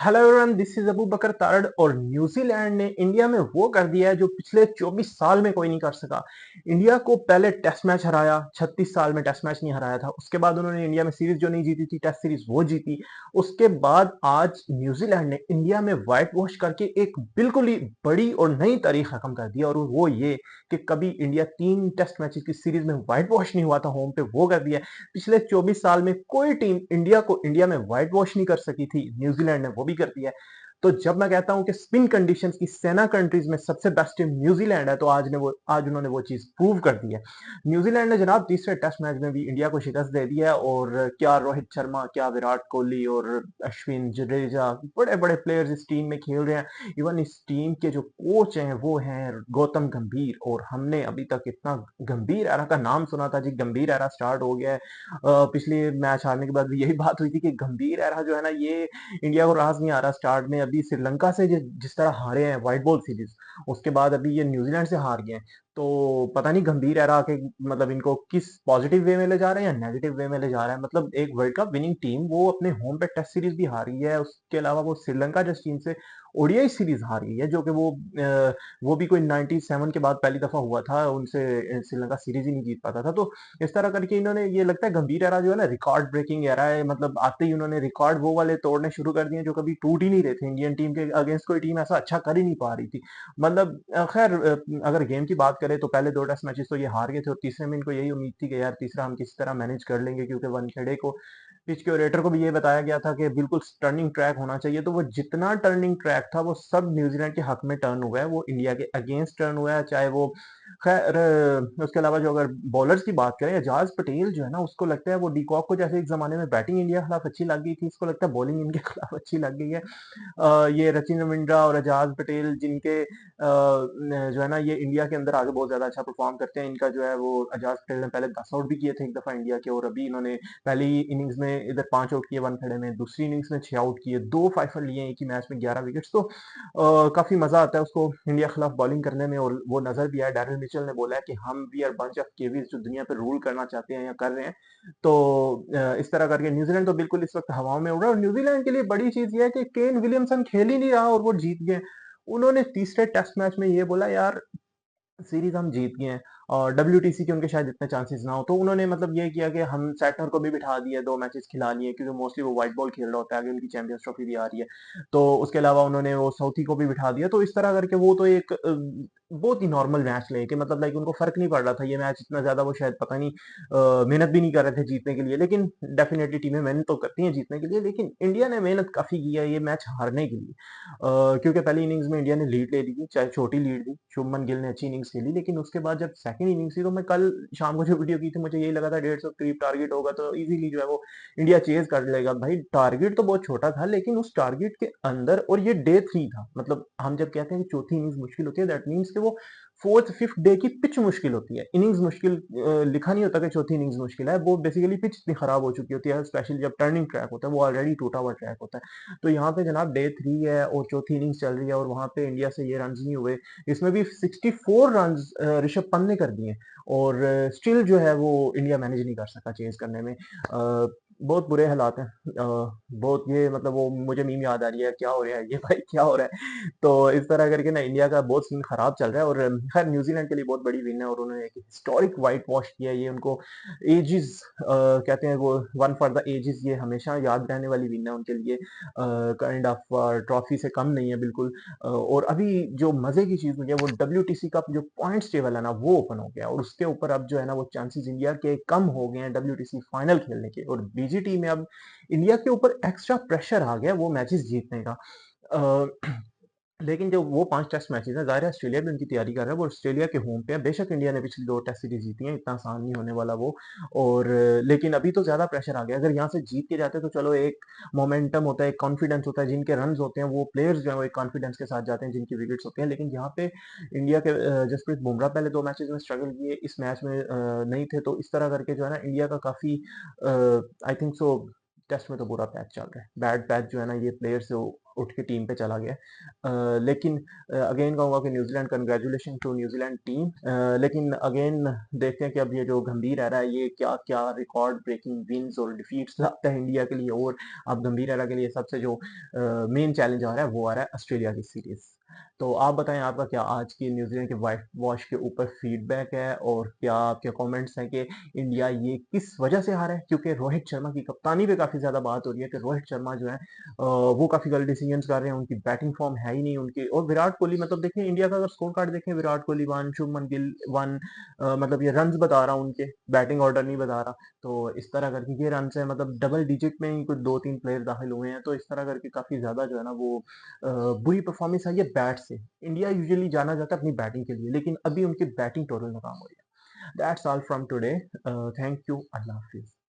Hello everyone, this is Abu Bakar Tarar. और New Zealand ने India में वो कर दिया है जो पिछले 24 साल में कोई नहीं कर सका। इंडिया को पहले टेस्ट मैच हराया, 36 साल में टेस्ट मैच नहीं हराया था। उसके बाद उन्होंने इंडिया में सीरीज जो नहीं जीती थी, टेस्ट सीरीज, वो जीती। उसके बाद आज न्यूजीलैंड ने इंडिया में व्हाइट वॉश करके एक बिल्कुल ही बड़ी और नई तारीख खत्म कर दी, और वो ये कि कभी इंडिया 3 टेस्ट मैचेस की सीरीज में व्हाइट वॉश नहीं हुआ था होम पे, वो कर दिया है। पिछले 24 साल में कोई टीम इंडिया को इंडिया में व्हाइट वॉश नहीं कर सकी थी, न्यूजीलैंड ने वो भी कर दिया है। तो जब मैं कहता हूं कि स्पिन कंडीशंस की सेना कंट्रीज में सबसे बेस्ट टीम न्यूजीलैंड है, तो आज उन्होंने वो चीज प्रूव कर दी है। न्यूजीलैंड ने जनाब तीसरे टेस्ट मैच में भी इंडिया को शिकस्त दे दी है। और क्या रोहित शर्मा, क्या विराट कोहली और अश्विन, जडेजा, बड़े बड़े प्लेयर्स इस टीम में खेल रहे हैं। इवन इस टीम के जो कोच हैं वो हैं गौतम गंभीर। और हमने अभी तक इतना गंभीर एरा का नाम सुना था जी, गंभीर एरा स्टार्ट हो गया है। पिछले मैच हारने के बाद भी यही बात हुई थी कि गंभीर एरा जो है ना, ये इंडिया को रास नहीं आ रहा। स्टार्ट में अभी श्रीलंका से जिस तरह हारे हैं व्हाइट बॉल सीरीज, उसके बाद अभी ये न्यूजीलैंड से हार गए हैं। तो पता नहीं गंभीर एरा के मतलब इनको किस पॉजिटिव वे में ले जा रहे हैं या नेगेटिव वे में ले जा रहे हैं। मतलब एक वर्ल्ड कप विनिंग टीम वो अपने होम पे टेस्ट सीरीज भी हारी है, उसके अलावा वो श्रीलंका जैसी टीम से ओडीआई सीरीज हारी है, जो कि वो भी कोई 97 के बाद पहली दफा हुआ था उनसे। श्रीलंका सीरीज ही नहीं जीत पाता था। तो इस तरह करके इन्होंने, ये लगता है गंभीर एरा जो है ना, रिकॉर्ड ब्रेकिंग एरा है। मतलब आते ही उन्होंने रिकॉर्ड वो वाले तोड़ने शुरू कर दिए जो कभी टूट ही नहीं रहे थे। इंडियन टीम के अगेंस्ट कोई टीम ऐसा अच्छा कर ही नहीं पा रही थी। मतलब खैर, अगर गेम की बात करें तो पहले 2 टेस्ट मैचेस तो ये हार गए थे, और तीसरे में इनको यही उम्मीद थी कि यार तीसरा हम किसी तरह मैनेज कर लेंगे, क्योंकि वनखेड़े को, पिच के ऑपरेटर को भी ये बताया गया था कि बिल्कुल टर्निंग ट्रैक होना चाहिए। तो वो जितना टर्निंग ट्रैक था वो सब न्यूजीलैंड के हक में टर्न हुआ है, वो इंडिया के अगेंस्ट टर्न हुआ है। चाहे वो, खैर, उसके अलावा जो अगर बॉलर्स की बात करें, एजाज पटेल जो है ना, उसको लगता है वो डीकॉक को जैसे एक जमाने में बैटिंग इंडिया के खिलाफ अच्छी लग गई थी, इसको लगता है बॉलिंग इनके खिलाफ अच्छी लग गई है। ये रचिन रविंद्रा और एजाज पटेल जिनके जो है ना, ये इंडिया के अंदर आगे बहुत ज्यादा अच्छा परफॉर्म करते हैं। इनका जो है वो, एजाज पटेल ने पहले 10 आउट भी किए थे एक दफा इंडिया के, और अभी इन्होंने पहली इनिंग्स में इधर 5 आउट किए वनखेड़े में, दूसरी इनिंग्स में 6 आउट किए, 2 फाइफर लिए एक ही मैच में, 11 विकेट्स। तो काफी मजा आता है उसको इंडिया के खिलाफ बॉलिंग करने में। और वो नजर भी आया, डैरिल मिचेल ने बोला है कि हम वी आर बंच ऑफ केवीज जो दुनिया पे रूल करना चाहते हैं या कर रहे हैं। तो इस तरह करके न्यूजीलैंड तो बिल्कुल इस वक्त हवाओं में उड़ रहा है। और न्यूजीलैंड के लिए बड़ी चीज ये है कि केन विलियमसन खेल ही नहीं रहा और वो जीत गए। उन्होंने तीसरे टेस्ट मैच में ये बोला, यार सीरीज हम जीत गए हैं, और डब्ल्यूटीसी के उनके शायद इतने चांसेस ना हो, तो उन्होंने मतलब ये किया कि हम सैटनर को भी बिठा दिए, 2 मैचेस खिला लिए, क्योंकि मोस्टली वो व्हाइट बॉल खेल रहा होता है, आगे उनकी चैंपियंस ट्रॉफी भी आ रही है। तो उसके अलावा उन्होंने वो साउथी को भी बिठा दिया। तो इस तरह करके वो तो एक बहुत ही नॉर्मल मैच लेके, मतलब लाइक उनको फर्क नहीं पड़ रहा था ये मैच इतना ज्यादा, वो शायद पता नहीं मेहनत भी नहीं कर रहे थे जीतने के लिए। लेकिन डेफिनेटली टीमें मेहनत तो करती हैं जीतने के लिए, लेकिन इंडिया ने मेहनत काफी की है ये मैच हारने के लिए। क्योंकि पहली इनिंग्स में इंडिया ने लीड ले ली थी, चाहे छोटी लीड थी, शुभमन गिल ने अच्छी इनिंग्स खेली, लेकिन उसके बाद जब सेकंड इनिंग्स थी, तो मैं कल शाम को जो वीडियो की थी, मुझे यही लगा था 150 के करीब टारगेट होगा तो इजीली जो है वो इंडिया चेज कर लेगा। भाई टारगेट तो बहुत छोटा था, लेकिन उस टारगेट के अंदर, और ये डे 3 था, मतलब हम जब कहते हैं कि चौथी इनिंग्स मुश्किल होती है, दैट मीन्स कि वो फोर्थ फिफ्थ डे की पिच मुश्किल होती है। इनिंग्स मुश्किल लिखा नहीं होता कि चौथी इनिंग्स मुश्किल है, वो बेसिकली पिच इतनी खराब हो चुकी होती है, स्पेशली जब टर्निंग ट्रैक होता है, वो ऑलरेडी टूटा हुआ ट्रैक होता है। तो यहाँ पे जनाब डे 3 है और चौथी इनिंग्स चल रही है, और वहां पे इंडिया से ये रन नहीं हुए। इसमें भी 64 रन ऋषभ पंत ने कर दिए, और स्टिल जो है वो इंडिया मैनेज नहीं कर सका चेज करने में। बहुत बुरे हालात हैं। बहुत, ये मतलब वो मुझे मीम याद आ रही है, क्या हो रहा है ये भाई, क्या हो रहा है। तो इस तरह करके ना इंडिया का बहुत सीन खराब चल रहा है। और खैर न्यूजीलैंड के लिए बहुत बड़ी विन है, और उन्होंने एक हिस्टोरिक व्हाइट वॉश किया है। ये उनको एजिस कहते हैं वो, वन फॉर द एजिस, ये हमेशा याद रहने वाली विन है उनके लिए। काइंड ऑफ ट्रॉफी से कम नहीं है बिल्कुल। और अभी जो मजे की चीज हुई है, वो डब्ल्यूटीसी का जो पॉइंट्स टेबल है ना, वो ओपन हो गया, और उसके ऊपर अब जो है ना, वो चांसेस इंडिया के कम हो गए हैं डब्ल्यूटीसी फाइनल खेलने के। और बीजीटी में अब इंडिया के ऊपर एक्स्ट्रा प्रेशर आ गया वो मैचेस जीतने का। अ, लेकिन जो वो 5 टेस्ट मैचेस हैं, ज़ाहिर है ऑस्ट्रेलिया भी उनकी तैयारी कर रहा है, वो ऑस्ट्रेलिया के होम पे है। बेशक इंडिया ने पिछली 2 टेस्ट सीरीज जीती हैं, इतना आसान नहीं होने वाला वो। और लेकिन अभी तो ज़्यादा प्रेशर आ गया। अगर यहाँ से जीत के जाते तो चलो, एक मोमेंटम होता है, एक कॉन्फिडेंस होता है, जिनके रन्स होते हैं वो प्लेयर्स जो है वो एक कॉन्फिडेंस के साथ जाते हैं, जिनकी विकेट्स होते हैं। लेकिन यहाँ पे इंडिया के जसप्रीत बुमराह पहले 2 मैचेस में स्ट्रगल किए, इस मैच में नहीं थे। तो इस तरह करके जो है ना, इंडिया का काफ़ी, आई थिंक सो, टेस्ट में तो बुरा पैच चल रहा है, बैड पैच जो है ना, ये प्लेयर्स उठ के टीम पे चला गया। लेकिन अगेन कहूँगा कि New Zealand congratulation to New Zealand team. लेकिन अगेन देखते हैं कि अब ये जो गंभीर एरा है ये क्या-क्या रिकॉर्ड ब्रेकिंग विन्स और डिफीट्स लाता है इंडिया के लिए। और अब गंभीर एरा के लिए सबसे जो मेन चैलेंज आ रहा है वो आ रहा है ऑस्ट्रेलिया की सीरीज़। तो आप बताएँ आपका क्या आज की न्यूज़ीलैंड के व्हाइट वॉश के ऊपर फीडबैक है और क्या आपके कमेंट्स हैं कि इंडिया ये किस वजह से हारा है? क्योंकि रोहित शर्मा की कप्तानी पे काफ़ी ज़्यादा बात हो रही है कि रोहित शर्मा जो है वो काफ़ी गलत डिसीजंस कर रहे हैं, उनकी बैटिंग फॉर्म है ही नहीं उनकी। और विराट कोहली मतलब देखिए इंडिया का अगर स्कोर कार्ड देखें, विराट कोहली 1, शुभमन गिल 1, मतलब ये रन्स बता रहा हूँ उनके, बैटिंग ऑर्डर नहीं बता रहा। तो इस तरह करके ये रन्स है, मतलब डबल डिजिट में ही कुछ 2-3 प्लेयर दाखिल हुए हैं, तो इस तरह करके काफ़ी ज़्यादा जो है ना वो बुरी परफॉर्मेंस आई है बैट से। इंडिया यूजुअली जाना जाता है अपनी बैटिंग के लिए, लेकिन अभी उनकी बैटिंग टोटल नाकाम हुई है। That's all from today. Thank you. अल्लाह हाफिज़।